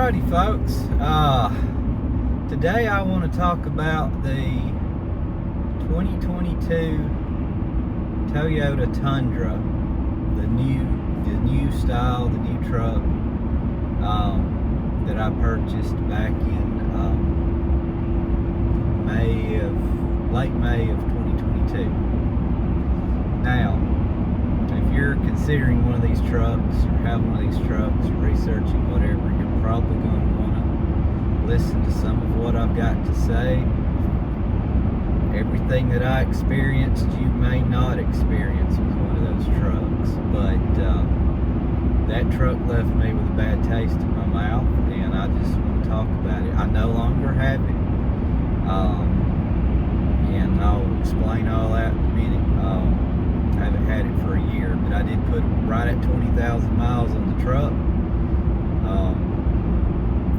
Alrighty folks, today I want to talk about the 2022 Toyota Tundra, the new style, the new truck that I purchased back in late May of 2022. Now, if you're considering one of these trucks or have one of these trucks or researching whatever, you're probably going to want to listen to some of what I've got to say. Everything that I experienced, you may not experience with one of those trucks, but that truck left me with a bad taste in my mouth, and I just want to talk about it. I no longer have it, and I'll explain all that in a minute. I haven't had it for a year, but I did put right at 20,000 miles on the truck.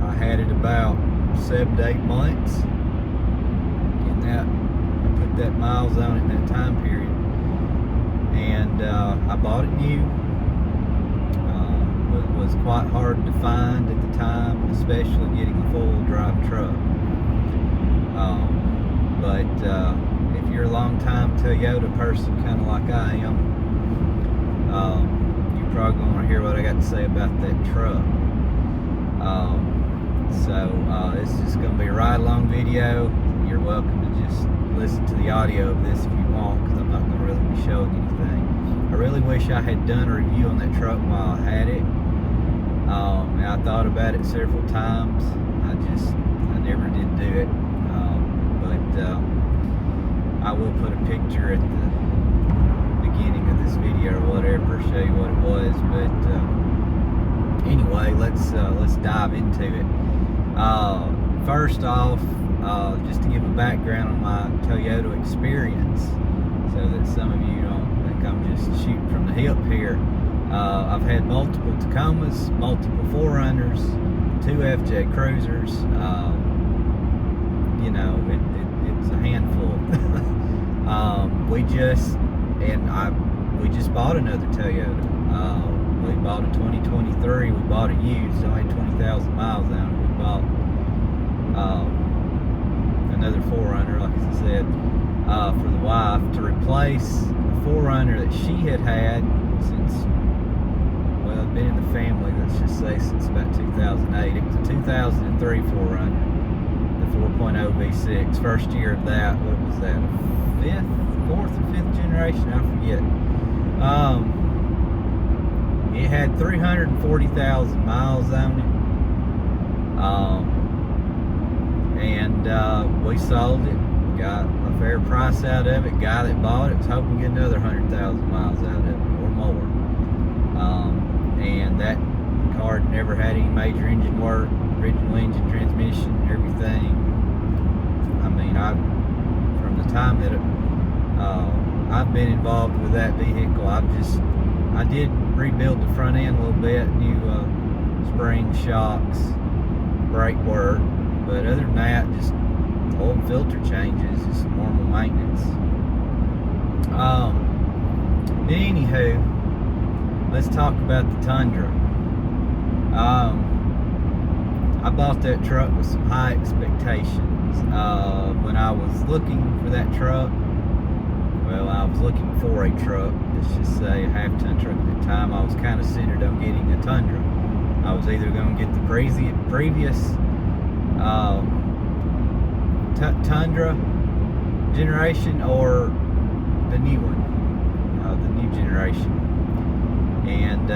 I had it about 7 to 8 months, and I put that miles on it in that time period. And I bought it new. It was quite hard to find at the time, especially getting a full drive truck. But if you're a long-time Toyota person, kind of like I am, you're probably going to want to hear what I got to say about that truck. So it's just going to be a ride-along video. You're welcome to just listen to the audio of this if you want, because I'm not going to really be showing anything. I really wish I had done a review on that truck while I had it. And I thought about it several times. I never did do it. I will put a picture at the beginning of this video or whatever, show you what it was. But anyway, let's dive into it. First off, just to give a background on my Toyota experience, so that some of you don't think I'm just shooting from the hip here. I've had multiple Tacomas, multiple 4Runners, 2 FJ Cruisers. You know, it's a handful. We just bought another Toyota. We bought a 2023. We bought it used. Only 20,000 miles on it. We bought another 4Runner, like I said, for the wife to replace a 4Runner that she had since, well, been in the family, let's just say, since about 2008. It was a 2003 4Runner. 4.0 V6, first year of that. What was that? Fourth or fifth generation? I forget. It had 340,000 miles on it. And we sold it, got a fair price out of it. Guy that bought it was hoping to get another 100,000 miles out of it or more. And that car never had any major engine work, original engine, transmission, everything. I mean, from the time that I've been involved with that vehicle, I did rebuild the front end a little bit, new spring shocks, brake work, but other than that, just oil and filter changes, just normal maintenance. Anywho, let's talk about the Tundra. I bought that truck with some high expectations. When I was looking for that truck, well, I was looking for a truck, let's just say a half-ton truck at the time. I was kind of centered on getting a Tundra. I was either going to get the previous Tundra generation or the new one, the new generation. And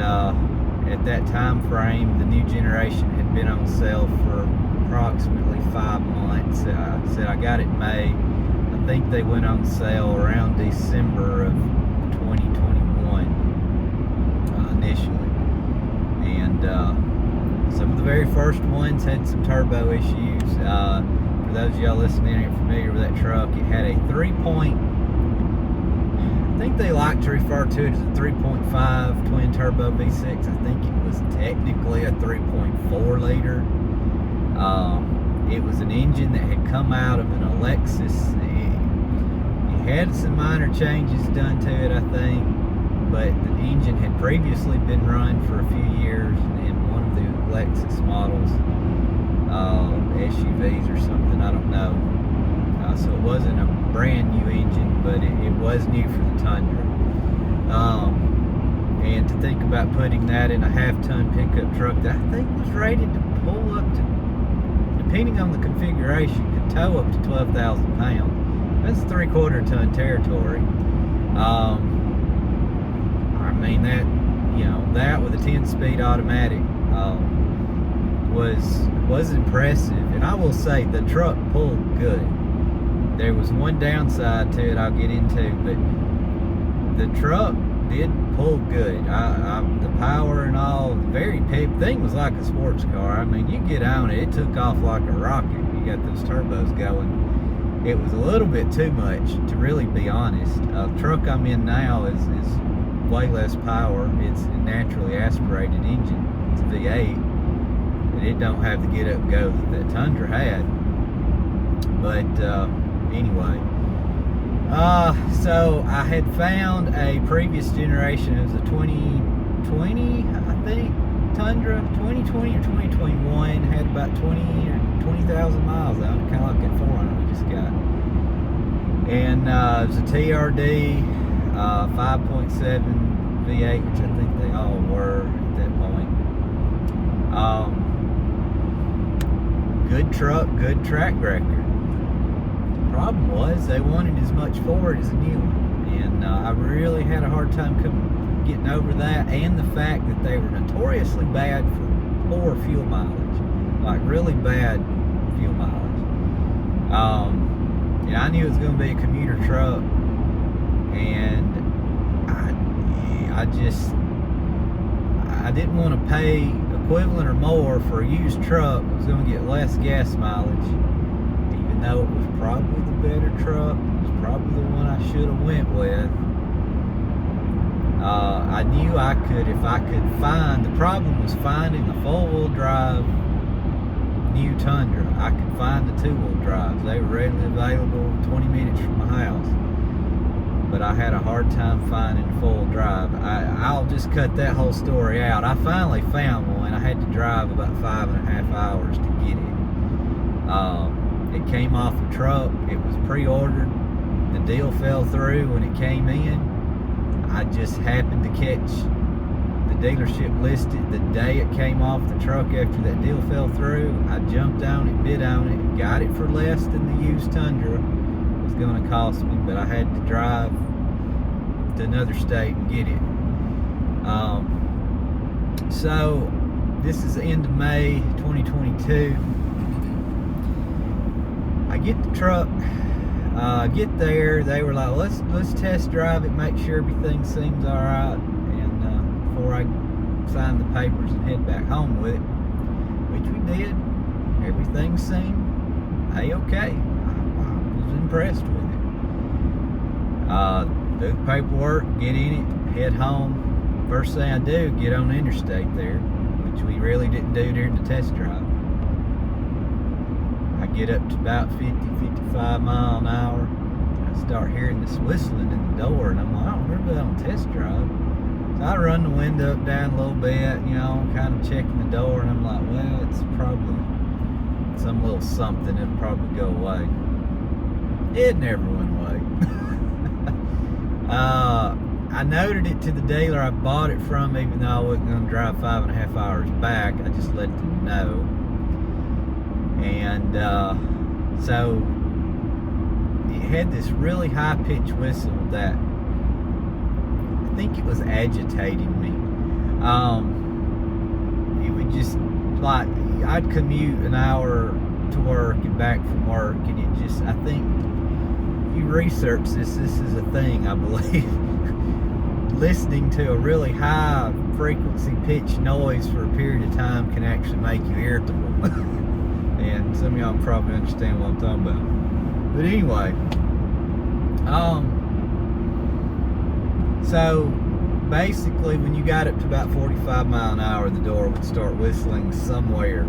at that time frame, the new generation had been on sale for approximately 5 months. I got it in May. I think they went on sale around December of 2021 initially. And some of the very first ones had some turbo issues. For those of y'all listening and familiar with that truck, it had a I think they like to refer to it as a 3.5 twin turbo V6. I think it was technically a 3.4 liter. It was an engine that had come out of an Lexus. It had some minor changes done to it, I think, but the engine had previously been run for a few years in one of the Lexus models. SUVs or something, I don't know. So it wasn't a brand new engine, but it was new for the Tundra. And to think about putting that in a half-ton pickup truck that I think was rated to pull up to, depending on the configuration, could tow up to 12,000 pounds. That's 3/4 ton territory. I mean, that, you know, that with a 10-speed automatic was impressive. And I will say the truck pulled good. There was one downside to it I'll get into, but the truck did pull good. The power and all, the very thing was like a sports car. I mean, you get on it, it took off like a rocket. You got those turbos going. It was a little bit too much, to really be honest. The truck I'm in now is way less power. It's a naturally aspirated engine. It's a V8, and it don't have the get up and go that Tundra had. But anyway, so I had found a previous generation. It was a 2020, I think, Tundra, 2020 or 2021. Had about 20,000 miles on it, kind of like that 400 we just got. And it was a TRD 5.7 V8, which I think they all were at that point. Good truck, good track record. Problem was they wanted as much for it as a new one, and I really had a hard time getting over that, and the fact that they were notoriously bad for poor fuel mileage, like really bad fuel mileage. And I knew it was going to be a commuter truck, and I didn't want to pay equivalent or more for a used truck. I was going to get less gas mileage, even though it was probably the better truck. It was probably the one I should have went with. I knew I could, if I could find, the problem was finding a four-wheel drive new Tundra. I could find the two-wheel drives. They were readily available 20 minutes from my house. But I had a hard time finding four-wheel drive. I'll just cut that whole story out. I finally found one. I had to drive about 5.5 hours to get it. It came off the truck. It was pre-ordered. The deal fell through when it came in. I just happened to catch the dealership listed the day it came off the truck after that deal fell through. I jumped on it, bid on it, got it for less than the used Tundra was going to cost me, but I had to drive to another state and get it. So this is the end of May 2022. I get the truck, get there. They were like, let's test drive it, make sure everything seems all right, and before I sign the papers and head back home with it, which we did. Everything seemed a-okay. I was impressed with it. Do the paperwork, get in it, head home. First thing I do, get on the interstate there, which we really didn't do during the test drive. I get up to about 50, 55 mile an hour. I start hearing this whistling in the door, and I'm like, I don't remember that on test drive. So I run the window up, down a little bit, you know, kind of checking the door, and I'm like, well, it's probably some little something. It'll probably go away. It never went away. I noted it to the dealer I bought it from, even though I wasn't going to drive 5.5 hours back. I just let them know. And so it had this really high-pitched whistle that I think it was agitating me. It would just, like, I'd commute an hour to work and back from work, and it just, I think, if you research this is a thing, I believe. Listening to a really high frequency pitch noise for a period of time can actually make you irritable. And some of y'all probably understand what I'm talking about. But anyway, so basically when you got up to about 45 mile an hour, the door would start whistling somewhere.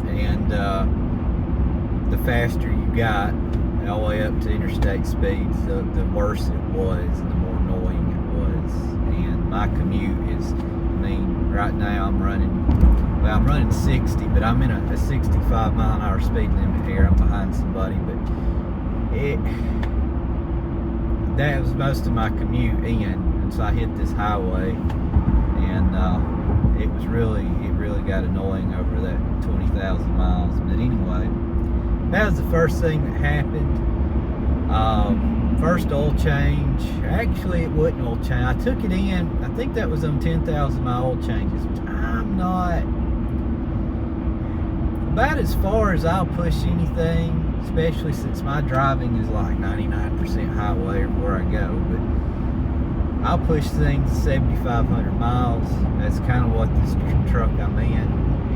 And the faster you got, all the way up to interstate speeds, the worse it was, and the more annoying it was. And my commute is, I mean, right now I'm running well, I'm running 60, but I'm in a 65 mile an hour speed limit here. I'm behind somebody, but that was most of my commute in, and so I hit this highway, and it really got annoying over that 20,000 miles. But anyway, that was the first thing that happened. First oil change. Actually, it wasn't oil change. I took it in. I think that was on 10,000 mile oil changes, which I'm not about as far as I'll push anything, especially since my driving is like 99% highway everywhere I go. But I'll push things 7,500 miles. That's kind of what this truck I'm in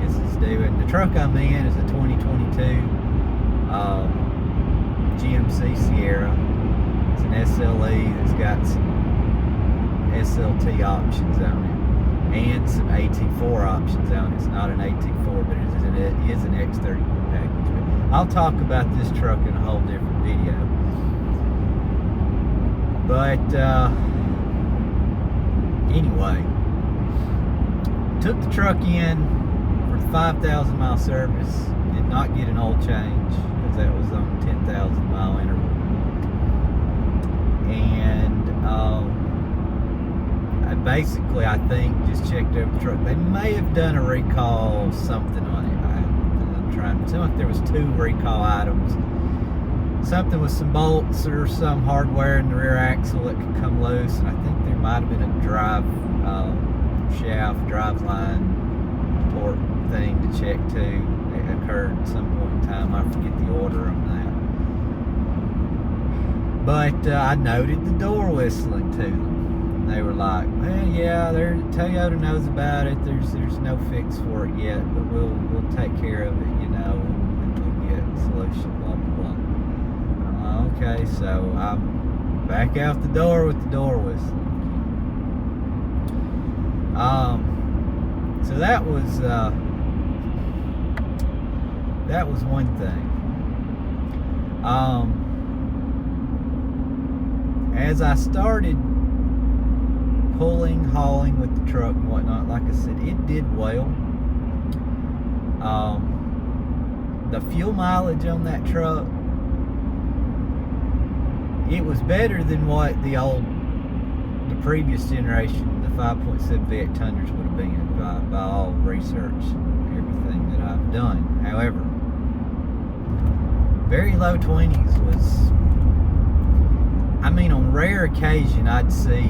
is doing. The truck I'm in is a 2022 GMC Sierra. It's an SLE that's got some SLT options on it and some AT4 options on it. It's not an AT4, but it is an X31 package. But I'll talk about this truck in a whole different video. But anyway, took the truck in for the 5,000 mile service. Did not get an oil change because that was on 10,000 mile interval. And I think just checked over the truck. They may have done a recall something on it. I'm trying to tell if there was 2 recall items. Something with some bolts or some hardware in the rear axle that could come loose, and I think there might have been a drive line torque thing to check too. It occurred at some point in time. I forget the order on that. But I noted the door whistling to them. They were like, well, yeah, Toyota knows about it. There's no fix for it yet, but we'll take care of it, you know, when we get a solution, blah, blah, blah. Okay, so I'm back out the door with the door whistling. So that was one thing. As I started hauling with the truck and whatnot, like I said, it did well. The fuel mileage on that truck, it was better than what the previous generation, the 5.7 V8 Tundras would have been by all research and everything that I've done. However, very low 20s was, I mean, on rare occasion I'd see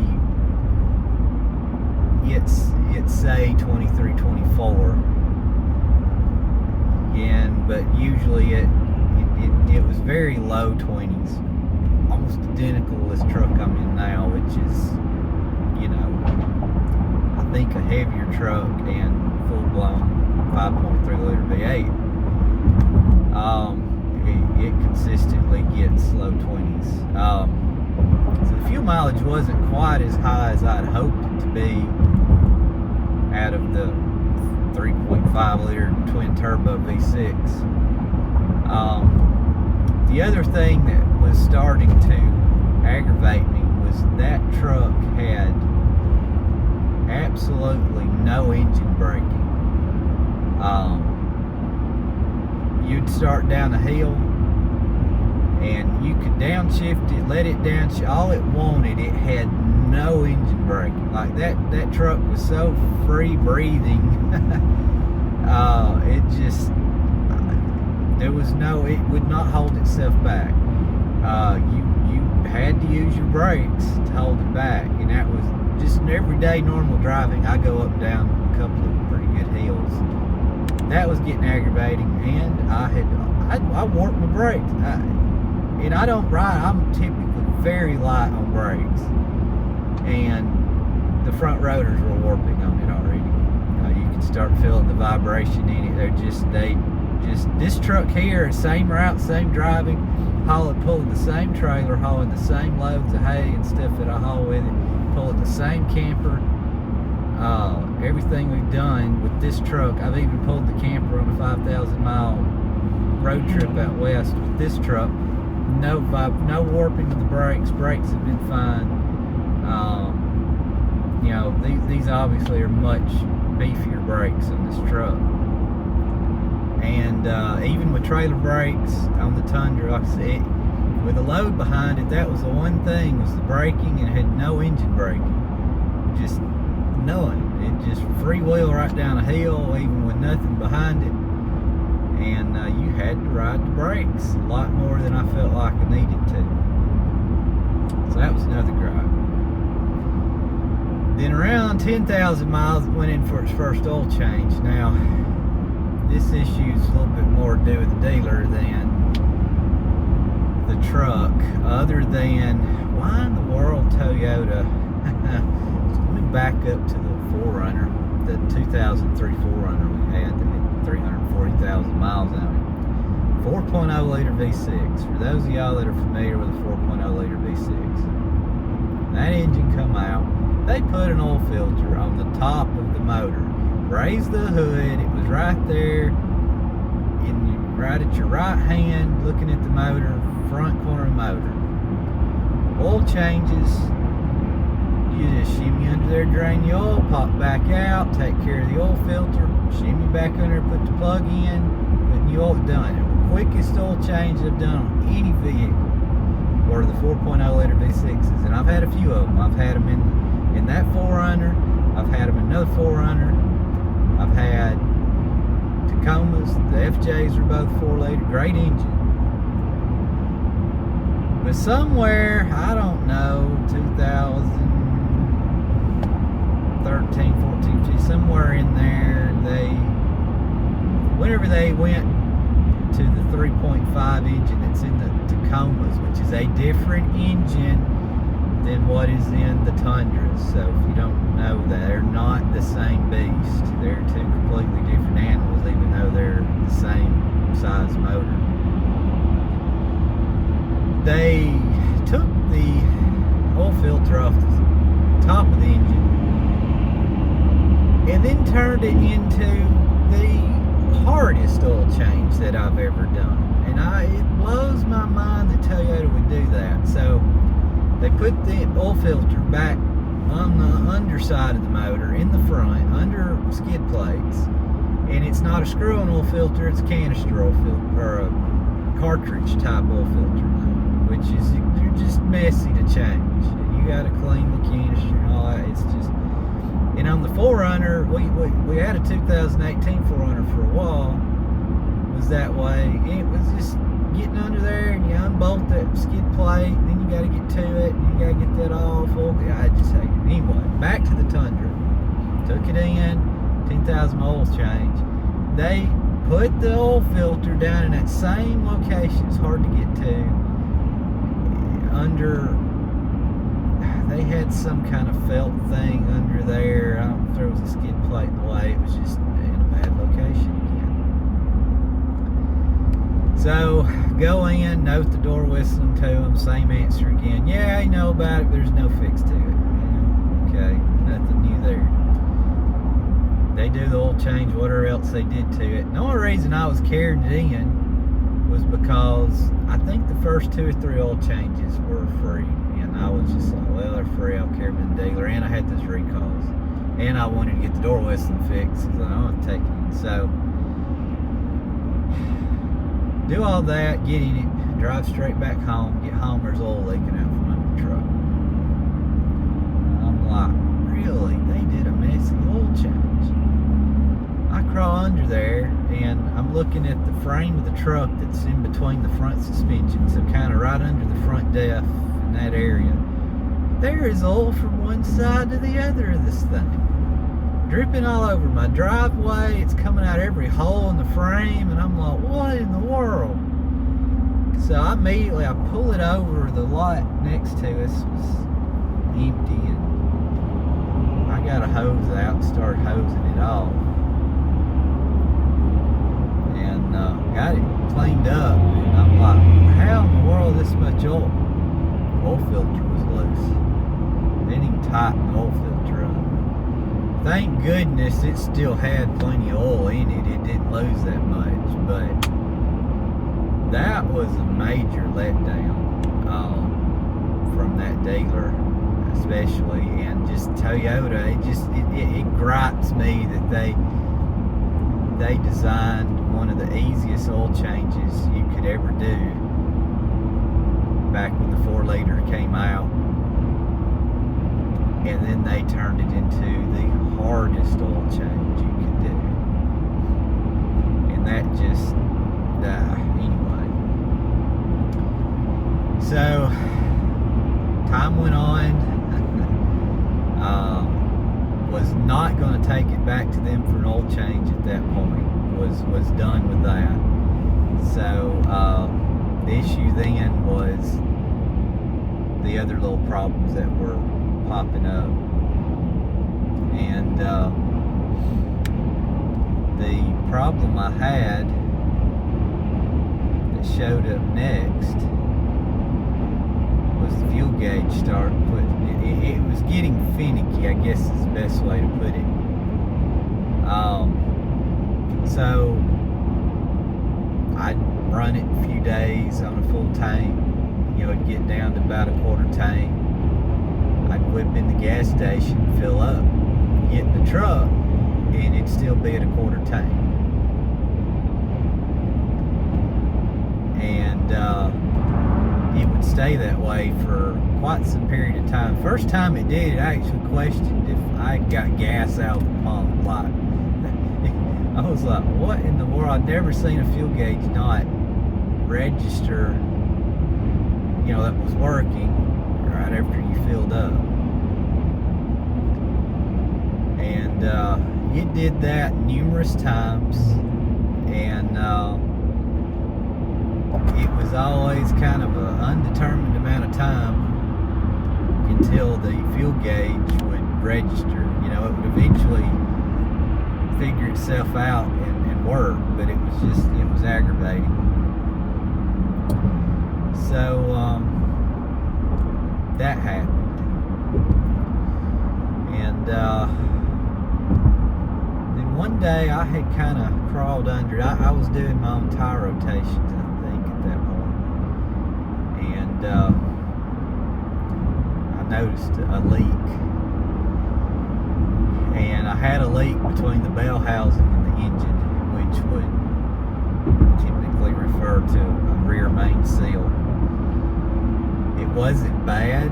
it's say 23, 24, but usually it was very low 20s, almost identical to this truck I'm in now, which is, you know, I think a heavier truck and full-blown 5.3 liter V8. It consistently gets low 20s. So the fuel mileage wasn't quite as high as I'd hoped it to be out of the 3.5 liter twin turbo V6. The other thing that was starting to aggravate me was that truck had absolutely no engine braking. You'd start down a hill and you could downshift it, let it downshift, all it wanted, it had no engine braking. Like that truck was so free breathing. It would not hold itself back. You had to use your brakes to hold it back, and that was just an everyday normal driving. I go up and down a couple of pretty good hills. That was getting aggravating, and I warped my brakes. And I don't ride, I'm typically very light on brakes, and the front rotors were warping on it already. You can start feeling the vibration in it. This truck here, same route, same driving, pulling the same trailer, hauling the same loads of hay and stuff that I haul with it, pulling the same camper. Everything we've done with this truck, I've even pulled the camper on a 5,000 mile road trip out west with this truck. No warping of the brakes. Brakes have been fine. You know, these obviously are much beefier brakes on this truck. And even with trailer brakes on the Tundra, like I said, with a load behind it, that was the one thing, was the braking, and it had no engine braking. Just none. It just freewheel right down a hill, even with nothing behind it. And you had to ride the brakes a lot more than I felt like I needed to. So that was another gripe. Then around 10,000 miles, it went in for its first oil change. Now, this issue is a little bit more to do with the dealer than the truck, other than why in the world Toyota, let me back up to the 4Runner, the 2003 4Runner we had that had 340,000 miles on it. 4.0 liter V6. For those of y'all that are familiar with a 4.0 liter V6, that engine come out, they put an oil filter on the top of the motor, raised the hood, it was right there, right at your right hand, looking at the motor, front corner of the motor. Oil changes, you just shimmy under there, drain the oil, pop back out, take care of the oil filter, shimmy back under, put the plug in, put new oil, done. The quickest oil change I've done on any vehicle were the 4.0 liter V6s, and I've had a few of them. I've had them in that 4Runner, I've had them in another 4Runner, I've had Tacomas, the FJs are both 4 liter, great engine. But somewhere, I don't know, 2013, 14, 15, somewhere in there, whenever they went to the 3.5 engine that's in the Tacomas, which is a different engine than what is in the Tundras. So if you don't know that, they're not the same beast. They're two completely different animals, even though they're the same size motor. They took the oil filter off the top of the engine and then turned it into the hardest oil change that I've ever done. And it blows my mind that Toyota would do that. So they put the oil filter back on the underside of the motor, in the front, under skid plates. And it's not a screw-on oil filter, it's a canister oil filter, or a cartridge type oil filter, which is, they're just messy to change. And you gotta clean the canister and all that. It's just, and on the 4Runner, we had a 2018 4Runner for a while, was that way. And it was just getting under there, and you unbolt that skid plate, and then you got to get to it, and you got to get that off. I just hate it. Anyway, back to the Tundra. Took it in, 10,000 oil change. They put the oil filter down in that same location. It's hard to get to. They had some kind of felt thing under there. I don't know if there was a skid plate in the way. It was just in a bad location again. So, go in, note the door whistling to them, same answer again. Yeah, I know about it, but there's no fix to it. Yeah, okay, nothing new there. They do the oil change, whatever else they did to it. The only reason I was carrying it in was because I think the first 2 or 3 oil changes were free. And I was just like, well, they're free, I'll carry them to the dealer. And I had those recalls. And I wanted to get the door whistling fixed, because I want to take it. So, do all that, get in it, drive straight back home, get home, there's oil leaking out from under the truck. I'm like, really? They did a messy oil change. I crawl under there, and I'm looking at the frame of the truck that's in between the front suspension, so kind of right under the front diff in that area. There is oil from one side to the other of this thing. Dripping all over my driveway. It's coming out every hole in the frame, and I'm like, what in the world? So I pull it over. The lot next to us was empty, and I got a hose out and started hosing it off, and got it cleaned up. And I'm like, how in the world this much oil? Oil filter was loose. They didn't even tighten the oil filter up. Thank goodness it still had plenty of oil in it. It didn't lose that much, but that was a major letdown from that dealer. especially, and just Toyota. It gripes me that they designed one of the easiest oil changes you could ever do back when the 4-liter came out, and then they turned it into the hardest oil change you could do, and that just anyway. So time went on. Was not going to take it back to them for an oil change at that point. Was done with that. So the issue then was the other little problems that were popping up, and the problem I had that showed up next was the fuel gauge started putting it was getting finicky, I guess is the best way to put it. So I'd run it a few days on a full tank. It'd get down to about a quarter tank. I'd whip in the gas station, fill up, get in the truck, and it'd still be at a quarter tank. And it would stay that way for quite some period of time. First time it did, I actually questioned if I got gas out of the pump. Like, I was like, what in the world? I'd never seen a fuel gauge not register, that was working right after you filled up. And it did that numerous times, and it was always kind of an undetermined amount of time until the fuel gauge would register. It would eventually figure itself out and work, but it was aggravating. So that happened, and then one day I had kind of crawled under it. I was doing my own tire rotations, I think, at that point, and I noticed a leak, and I had a leak between the bell housing and the engine, which would typically refer to a rear main seal. It wasn't bad,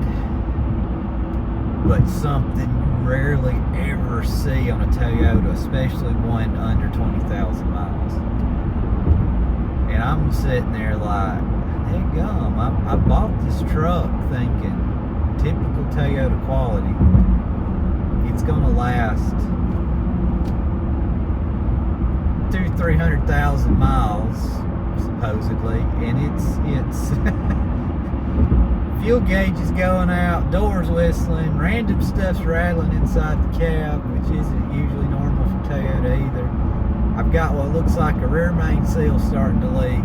but something you rarely ever see on a Toyota, especially one under 20,000 miles. And I'm sitting there like, dadgum, I bought this truck thinking typical Toyota quality. It's gonna last 200,000-300,000 miles supposedly, and it's fuel gauge is going out, doors whistling, random stuff's rattling inside the cab, which isn't usually normal for Toyota either. I've got what looks like a rear main seal starting to leak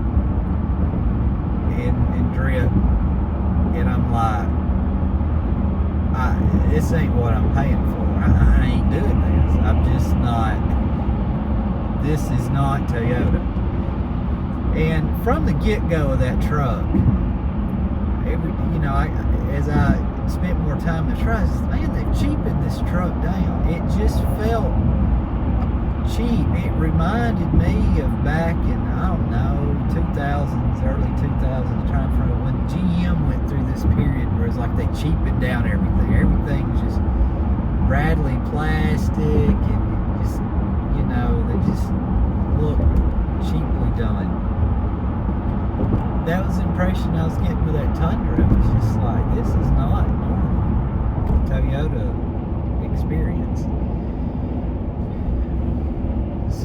and drip, and I'm like, this ain't what I'm paying for. I ain't doing this. I'm just not. This is not Toyota. And from the get-go of that truck, as I spent more time in the truck, I said, man, they've cheapened this truck down. It just felt cheap. It reminded me of back in, I don't know, 2000s, early 2000s, trying to when GM went through this period where it's like they cheapened down everything. Everything was just rattly plastic, and just, they just looked cheaply done. That was the impression I was getting with that Tundra. It was just like, this is not normal Toyota experience.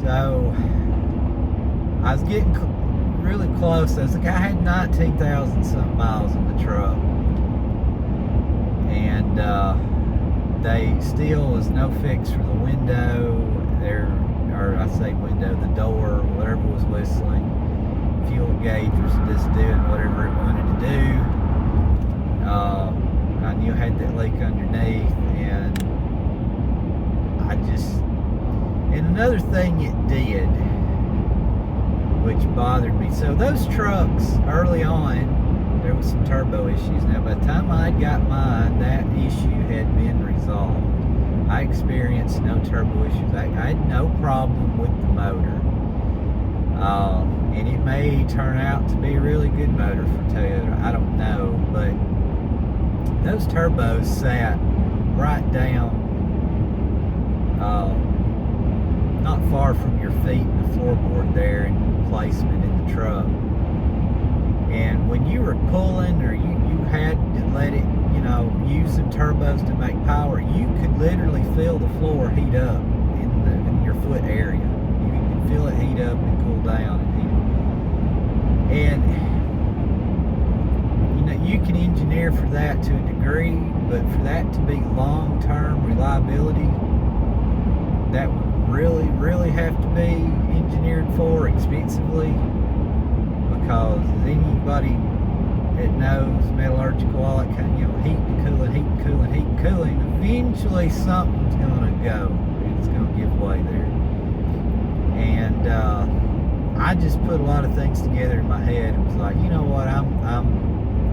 So I was getting really close. I had 19,000 something miles in the truck, and they still was no fix for the window there, or I say window, the door, whatever was whistling. Fuel gauge was just doing whatever it wanted to do. I knew I had that leak underneath, and and another thing it did, which bothered me. So those trucks early on, there was some turbo issues. Now, by the time I got mine, that issue had been resolved. I experienced no turbo issues. I had no problem with the motor. And it may turn out to be a really good motor for Toyota. I don't know, but those turbos sat right down, not far from your feet in the floorboard there in placement in the truck. And when you were pulling, or you had to let it, use some turbos to make power, you could literally feel the floor heat up in your foot area. You could feel it heat up and cool down and heat. And you can engineer for that to a degree, but for that to be long-term reliability, that would really have to be engineered for expensively, because anybody that knows metallurgical, all that kind of, heat and cooling, eventually something's gonna go. It's gonna give way there. And I just put a lot of things together in my head and was like, you know what, I'm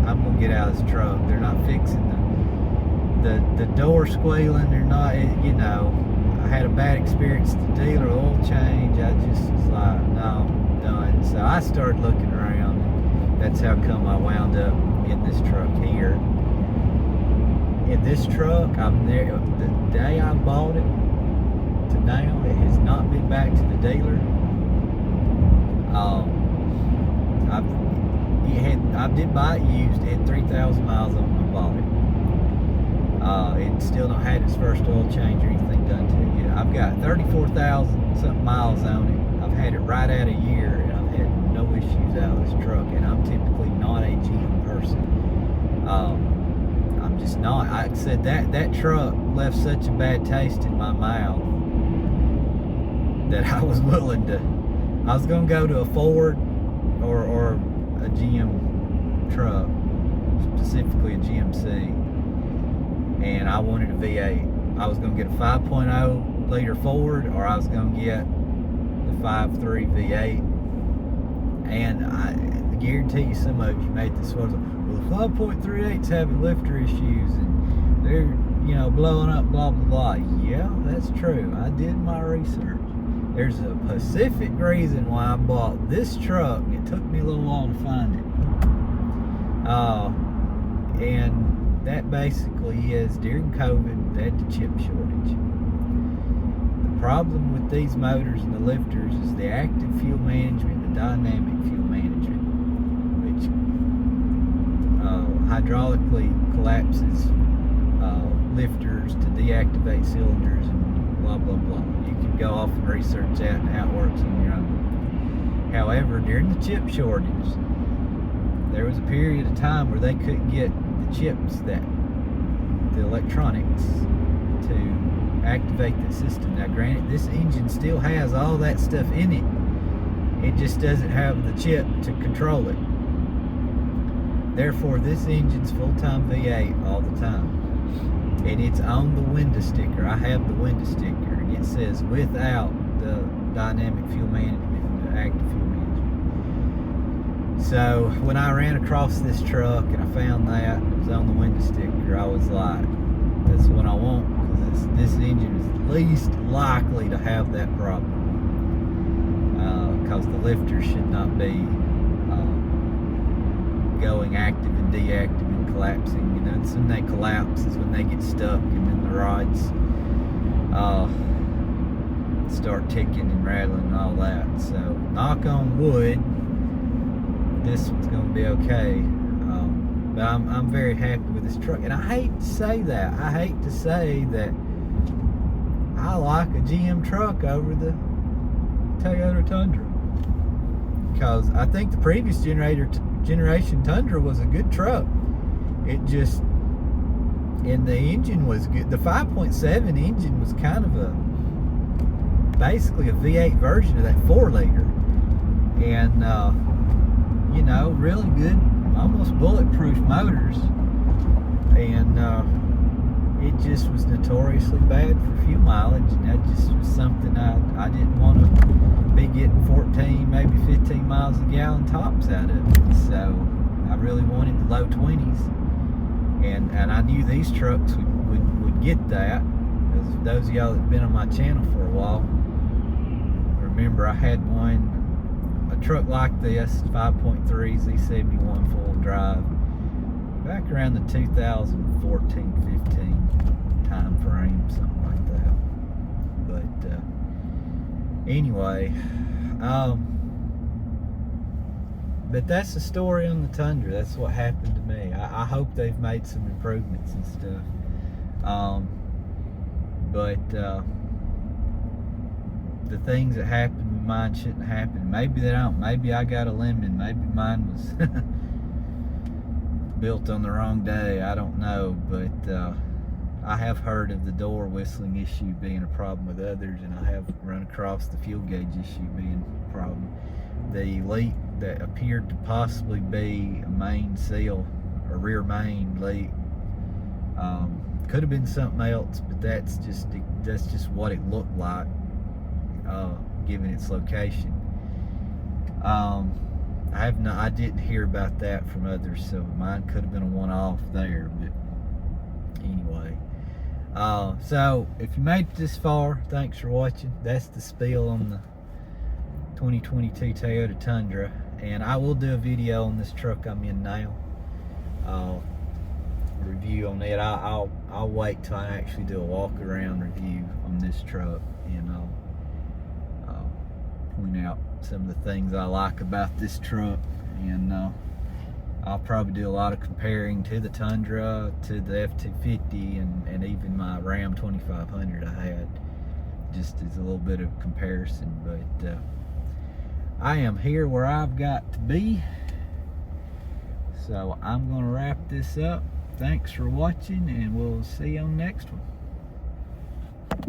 gonna get out of this truck. They're not fixing the door squealing. They're not, I had a bad experience at the dealer, oil change. I just was like, no, I'm done. So I started looking around, and that's how come I wound up in this truck here. In this truck, I'm there, the day I bought it to now, it has not been back to the dealer. I did buy it used. It had 3,000 miles on it when I bought it. It still not had its first oil change or anything done to it yet. I've got 34,000 something miles on it. I've had it right at a year, and I've had no issues out of this truck. And I'm typically not a GM person. I'm just not. I said that truck left such a bad taste in my mouth that I was willing to. I was gonna go to a Ford or a GM truck, specifically a GMC, and I wanted a V8. I was going to get a 5.0 liter Ford, or I was going to get the 5.3 V8. And I guarantee you, some of you made this one. Well, the 5.38's having lifter issues, and they're blowing up, blah blah blah. Yeah, that's true. I did my research. There's a specific reason why I bought this truck, and it took me a little while to find it. And that basically is, during COVID, they had the chip shortage. The problem with these motors and the lifters is the active fuel management and the dynamic fuel management, which hydraulically collapses lifters to deactivate cylinders and blah blah blah. You can go off and research that and how it works on your own. However, during the chip shortage, there was a period of time where they couldn't get the chips, the electronics, to activate the system. Now granted, this engine still has all that stuff in it. It just doesn't have the chip to control it. Therefore, this engine's full-time V8 all the time. And it's on the window sticker. I have the window sticker, and it says without the dynamic fuel management and the active fuel management. So when I ran across this truck and I found that it was on the window sticker, I was like, that's what I want, because this engine is least likely to have that problem. Because the lifter should not be going active and deactive and collapsing. And when they collapse is when they get stuck, and then the rods start ticking and rattling and all that. So knock on wood, this one's going to be okay. But I'm very happy with this truck, and I hate to say that. I hate to say that I like a GM truck over the Toyota Tundra, because I think the previous generation Tundra was a good truck. It just, and the engine was good. The 5.7 engine was kind of basically a V8 version of that 4-liter, and really good, almost bulletproof motors, and it just was notoriously bad for fuel mileage, and that just was something I didn't want to be getting 14, maybe 15 miles a gallon tops out of it. So I really wanted the low 20s, and I knew these trucks would get that. As those of y'all that've been on my channel for a while remember, I had a truck like this, 5.3 Z71 full drive, back around the 2014-15 time frame, something like that. But anyway, but that's the story on the Tundra. That's what happened to me. I hope they've made some improvements and stuff. But the things that happened with mine shouldn't happen. Maybe they don't. Maybe I got a lemon. Maybe mine was built on the wrong day. I don't know. But I have heard of the door whistling issue being a problem with others, and I have run across the fuel gauge issue being a problem. The leak that appeared to possibly be a main seal, a rear main leak, could have been something else, but that's just what it looked like, given its location. I didn't hear about that from others, so mine could have been a one-off there. But anyway, so if you made it this far, thanks for watching. That's the spiel on the 2022 Toyota Tundra, and I will do a video on this truck I'm in now. Review on it. I'll wait till I actually do a walk around review on this truck, and I'll point out some of the things I like about this truck, and I'll probably do a lot of comparing to the Tundra, to the F-250, and even my Ram 2500 I had, just as a little bit of comparison. But I am here where I've got to be, so I'm going to wrap this up. Thanks for watching, and we'll see you on the next one.